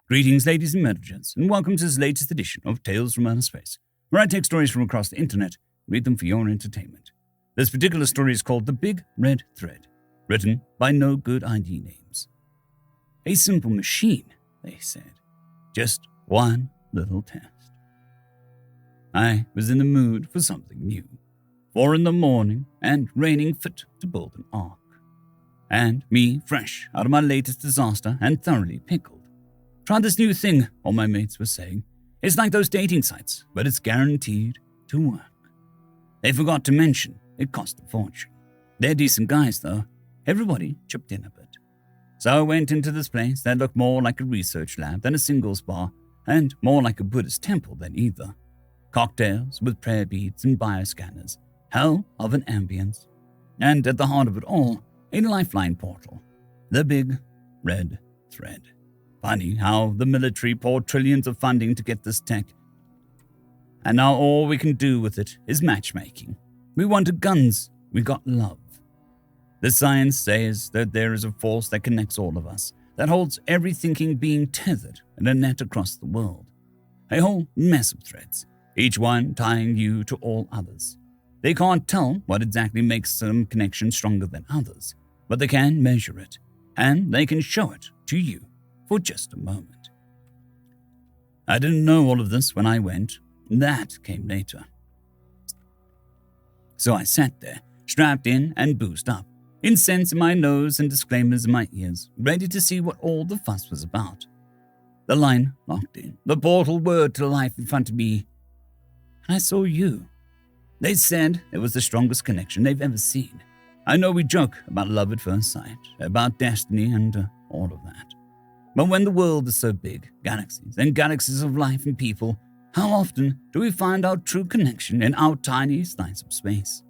Greetings, ladies and gents, and welcome to this latest edition of Tales from Outer Space, where I take stories from across the internet and read them for your entertainment. This particular story is called The Big Red Thread, written by NoGoodIDNames. A simple machine, they said. Just one little test. I was in the mood for something new. 4 a.m, and raining fit to build an ark. And me fresh out of my latest disaster and thoroughly pickled. Try this new thing, all my mates were saying. It's like those dating sites, but it's guaranteed to work. They forgot to mention it cost a fortune. They're decent guys, though. Everybody chipped in a bit. So I went into this place that looked more like a research lab than a singles bar, and more like a Buddhist temple than either. Cocktails with prayer beads and bioscanners. Hell of an ambience. And at the heart of it all, a lifeline portal. The Big Red Thread. Funny how the military poured trillions of funding to get this tech. And now all we can do with it is matchmaking. We wanted guns, we got love. The science says that there is a force that connects all of us, that holds every thinking being tethered in a net across the world. A whole mess of threads, each one tying you to all others. They can't tell what exactly makes some connection stronger than others, but they can measure it, and they can show it to you. For just a moment. I didn't know all of this when I went. That came later. So I sat there, strapped in and boozed up, incense in my nose and disclaimers in my ears, ready to see what all the fuss was about. The line locked in, the portal whirred to life in front of me, and I saw you. They said it was the strongest connection they've ever seen. I know we joke about love at first sight, about destiny and all of that. But when the world is so big, galaxies and galaxies of life and people, how often do we find our true connection in our tiny slice of space?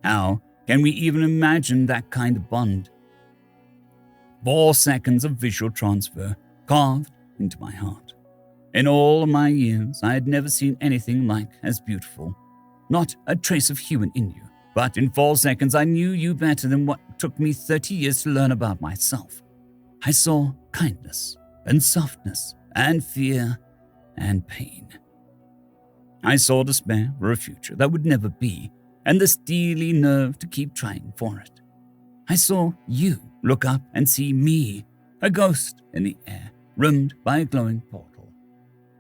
How can we even imagine that kind of bond? 4 seconds of visual transfer carved into my heart. In all of my years, I had never seen anything like as beautiful. Not a trace of human in you, but in 4 seconds I knew you better than what took me 30 years to learn about myself. I saw kindness and softness and fear and pain. I saw despair for a future that would never be and the steely nerve to keep trying for it. I saw you look up and see me, a ghost in the air, rimmed by a glowing portal.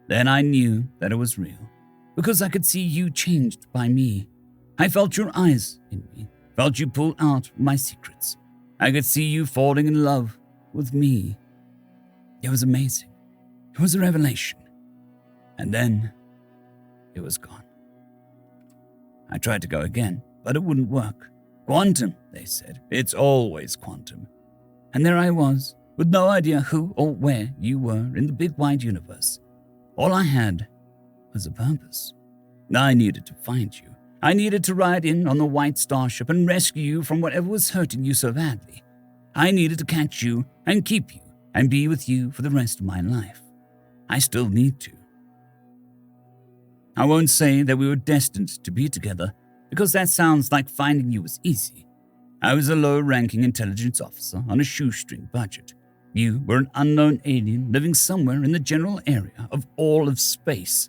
Then I knew that it was real because I could see you changed by me. I felt your eyes in me, felt you pull out my secrets. I could see you falling in love with me. It was amazing. It was a revelation. And then it was gone. I tried to go again, but it wouldn't work. Quantum, they said. It's always quantum. And there I was, with no idea who or where you were in the big wide universe. All I had was a purpose. I needed to find you. I needed to ride in on the white starship and rescue you from whatever was hurting you so badly. I needed to catch you and keep you and be with you for the rest of my life. I still need to. I won't say that we were destined to be together because that sounds like finding you was easy. I was a low-ranking intelligence officer on a shoestring budget. You were an unknown alien living somewhere in the general area of all of space.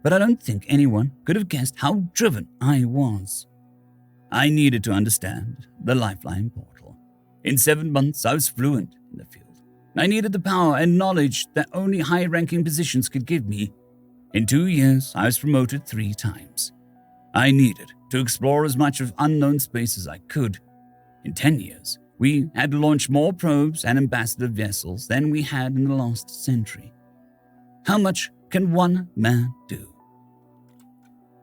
But I don't think anyone could have guessed how driven I was. I needed to understand the lifeline portal. In 7 months, I was fluent in the field. I needed the power and knowledge that only high-ranking positions could give me. In 2 years, I was promoted 3 times. I needed to explore as much of unknown space as I could. In 10 years, we had launched more probes and ambassador vessels than we had in the last century. How much can one man do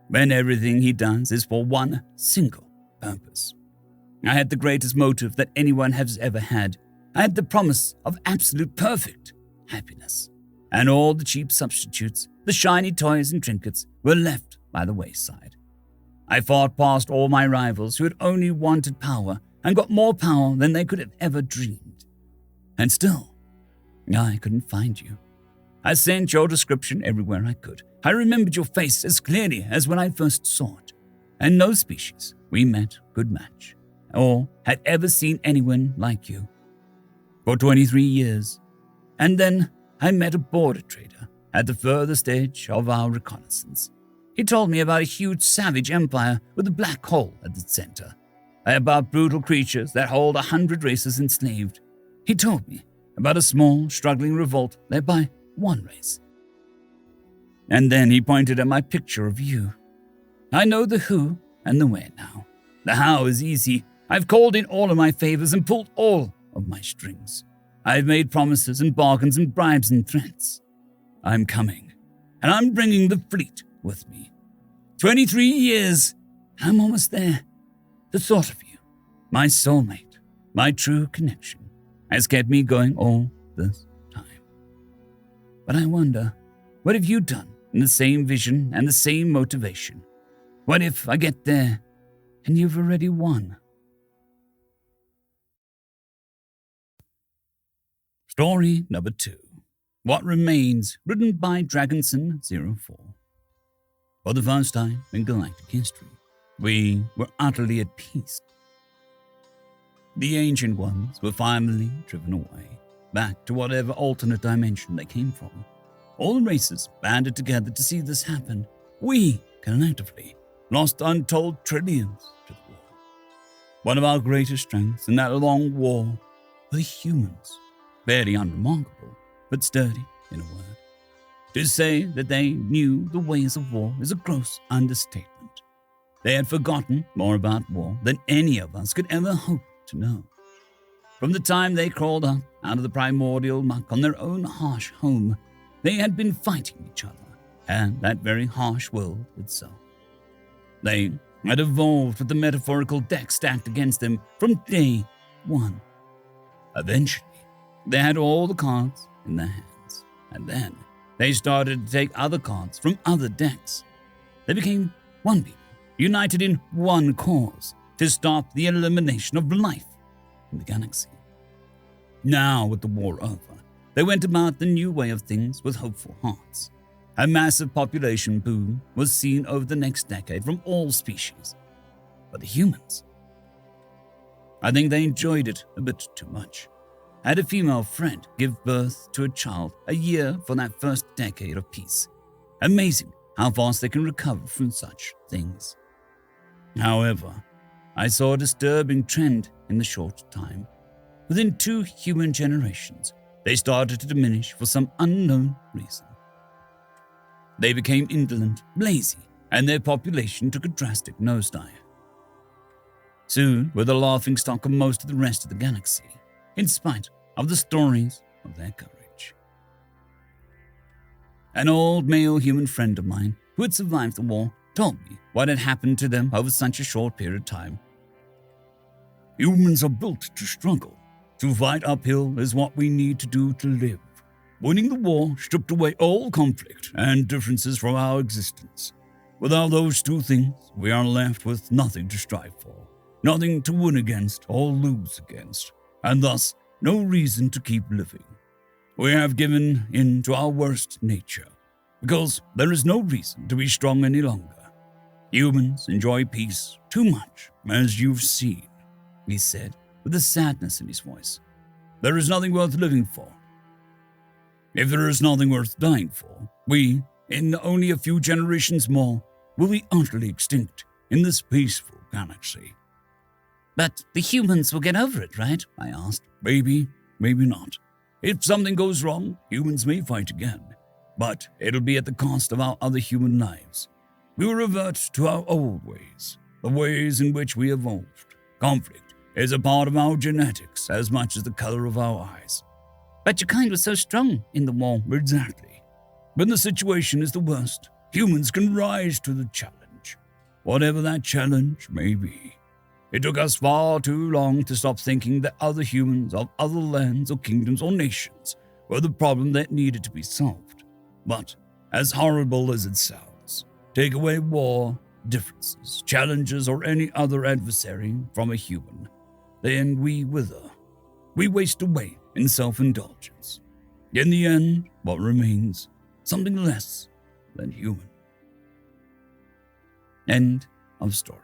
when everything he does is for one single purpose? I had the greatest motive that anyone has ever had. I had the promise of absolute perfect happiness. And all the cheap substitutes, the shiny toys and trinkets, were left by the wayside. I fought past all my rivals who had only wanted power and got more power than they could have ever dreamed. And still, I couldn't find you. I sent your description everywhere I could. I remembered your face as clearly as when I first saw it. And no species we met could match, or had ever seen anyone like you. For 23 years. And then I met a border trader at the furthest edge of our reconnaissance. He told me about a huge savage empire with a black hole at its center, about brutal creatures that hold 100 races enslaved. He told me about a small, struggling revolt led by one race. And then he pointed at my picture of you. I know the who and the where now. The how is easy. I've called in all of my favors and pulled all of my strings. I've made promises and bargains and bribes and threats. I'm coming, and I'm bringing the fleet with me. 23 years, I'm almost there. The thought of you, my soulmate, my true connection, has kept me going all this time. But I wonder, what have you done in the same vision and the same motivation? What if I get there and you've already won? Story number 2. What Remains, written by Dragonson04. For the first time in galactic history, we were utterly at peace. The Ancient Ones were finally driven away, back to whatever alternate dimension they came from. All the races banded together to see this happen. We, collectively, lost untold trillions to the war. One of our greatest strengths in that long war were the humans. Barely unremarkable, but sturdy in a word. To say that they knew the ways of war is a gross understatement. They had forgotten more about war than any of us could ever hope to know. From the time they crawled up out of the primordial muck on their own harsh home, they had been fighting each other and that very harsh world itself. They had evolved with the metaphorical deck stacked against them from day one. Eventually, they had all the cards in their hands, and then they started to take other cards from other decks. They became one people, united in one cause, to stop the elimination of life in the galaxy. Now, with the war over, they went about the new way of things with hopeful hearts. A massive population boom was seen over the next decade from all species. But the humans, I think they enjoyed it a bit too much. I had a female friend give birth to a child a year for that first decade of peace. Amazing how fast they can recover from such things. However, I saw a disturbing trend in the short time. Within 2 human generations, they started to diminish for some unknown reason. They became indolent, lazy, and their population took a drastic nosedive. Soon were the laughingstock of most of the rest of the galaxy, in spite of the stories of their courage. An old male human friend of mine who had survived the war told me what had happened to them over such a short period of time. Humans are built to struggle. To fight uphill is what we need to do to live. Winning the war stripped away all conflict and differences from our existence. Without those 2 things, we are left with nothing to strive for, nothing to win against or lose against, and thus no reason to keep living. We have given in to our worst nature, because there is no reason to be strong any longer. Humans enjoy peace too much, as you've seen, he said, with a sadness in his voice. There is nothing worth living for. If there is nothing worth dying for, we, in only a few generations more, will be utterly extinct in this peaceful galaxy. But the humans will get over it, right? I asked. Maybe, maybe not. If something goes wrong, humans may fight again. But it'll be at the cost of our other human lives. We will revert to our old ways, the ways in which we evolved. Conflict is a part of our genetics as much as the color of our eyes. But your kind was so strong in the war. Exactly. When the situation is the worst, humans can rise to the challenge, whatever that challenge may be. It took us far too long to stop thinking that other humans of other lands or kingdoms or nations were the problem that needed to be solved. But, as horrible as it sounds, take away war, differences, challenges, or any other adversary from a human, then we wither. We waste away in self-indulgence. In the end, what remains? Something less than human. End of story.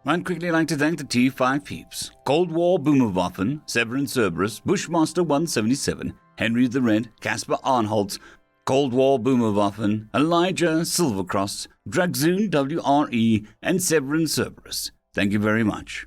I'd quickly like to thank the T5 peeps, Cold War Boomerwaffen, Severin Cerberus, Bushmaster 177, Henry the Red, Caspar Arnholtz, Cold War Boomerwaffen, Elijah Silvercross, Dragzoon WRE, and Severin Cerberus. Thank you very much.